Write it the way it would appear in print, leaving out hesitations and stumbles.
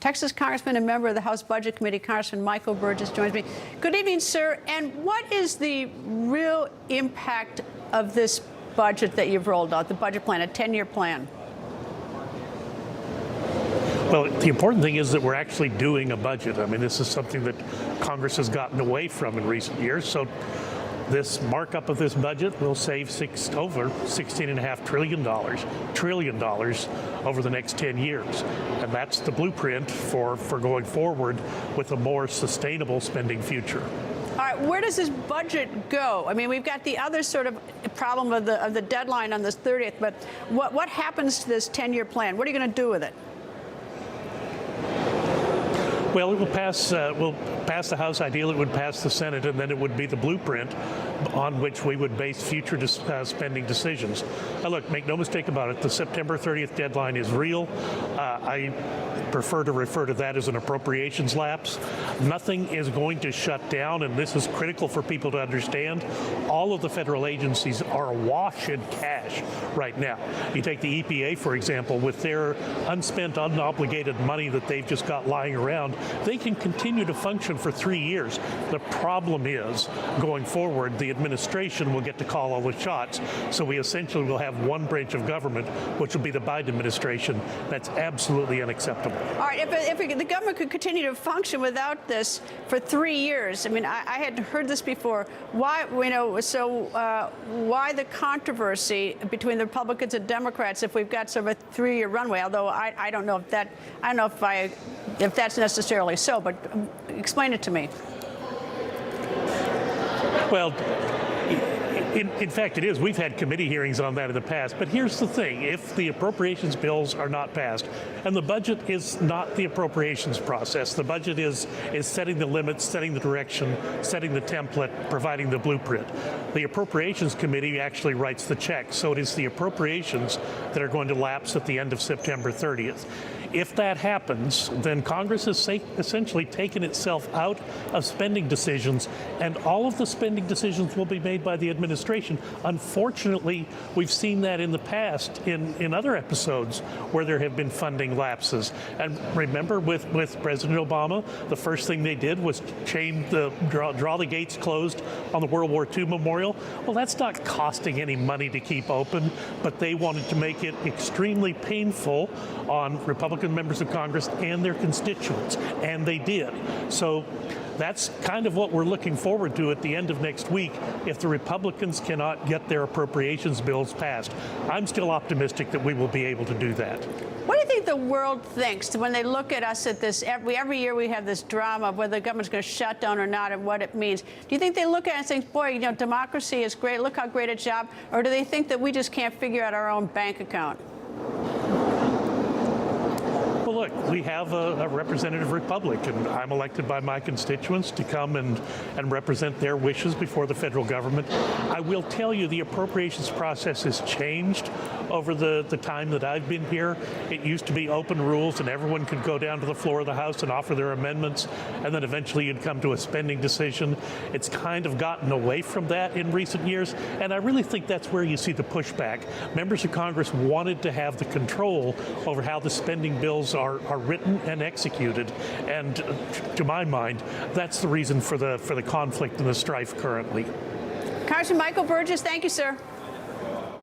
Texas Congressman and member of the House Budget Committee, Congressman Michael Burgess, joins me. Good evening, sir. And what is the real impact of this budget that you've rolled out, the budget plan, a 10-year plan? Well, the important thing is that we're actually doing a budget. I mean, this is something that Congress has gotten away from in recent years. So this markup of this budget will save over $16.5 trillion over the next 10 years. And that's the blueprint for going forward with a more sustainable spending future. All right, where does this budget go? I mean, we've got the other sort of problem of the deadline on this 30th, but what happens to this 10-year plan? What are you going to do with it? Well, it will pass. Will pass the House. Ideally, it would pass the Senate, and then it would be the blueprint on which we would base future spending decisions. Now, look, make no mistake about it. The September 30th deadline is real. I prefer to refer to that as an appropriations lapse. Nothing is going to shut down, and this is critical for people to understand. All of the federal agencies are awash in cash right now. You take the EPA, for example, with their unspent, unobligated money that they've just got lying around, they can continue to function for 3 years. The problem is, going forward, the administration will get to call all the shots. So we essentially will have one branch of government, which will be the Biden administration. That's absolutely unacceptable. All right, if the government could continue to function without this for 3 years, I mean, I had heard this before. Why, why the controversy between the Republicans and Democrats if we've got sort of a 3-year runway? Although I don't know if that, I don't know if that's necessarily so, but explain it to me. Well, in fact, it is. We've had committee hearings on that in the past. But here's the thing. If the appropriations bills are not passed, and the budget is not the appropriations process, the budget is setting the limits, setting the direction, setting the template, providing the blueprint. The Appropriations Committee actually writes the check. So it is the appropriations that are going to lapse at the end of September 30th. If that happens, then Congress has essentially taken itself out of spending decisions, and all of the spending decisions will be made by the administration. Unfortunately, we've seen that in the past in other episodes where there have been funding lapses. And remember, with President Obama, the first thing they did was draw the gates closed on the World War II memorial. Well, that's not costing any money to keep open, but they wanted to make it extremely painful on Republican members of Congress and their constituents, and they did. So that's kind of what we're looking forward to at the end of next week if the Republicans cannot get their appropriations bills passed. I'm still optimistic that we will be able to do that. What do you think the world thinks when they look at us at this? Every year we have this drama of whether the government's going to shut down or not and what it means. Do you think they look at it and think, boy, you know, democracy is great, look how great a job, or do they think that we just can't figure out our own bank account? Well, look, we have a representative republic, and I'm elected by my constituents to come and represent their wishes before the federal government. I will tell you the appropriations process has changed over the time that I've been here. It used to be open rules, and everyone could go down to the floor of the House and offer their amendments, and then eventually you'd come to a spending decision. It's kind of gotten away from that in recent years, and I really think that's where you see the pushback. Members of Congress wanted to have the control over how the spending bills are written and executed, and to my mind, that's the reason for the conflict and the strife currently. Congressman Michael Burgess, thank you, sir.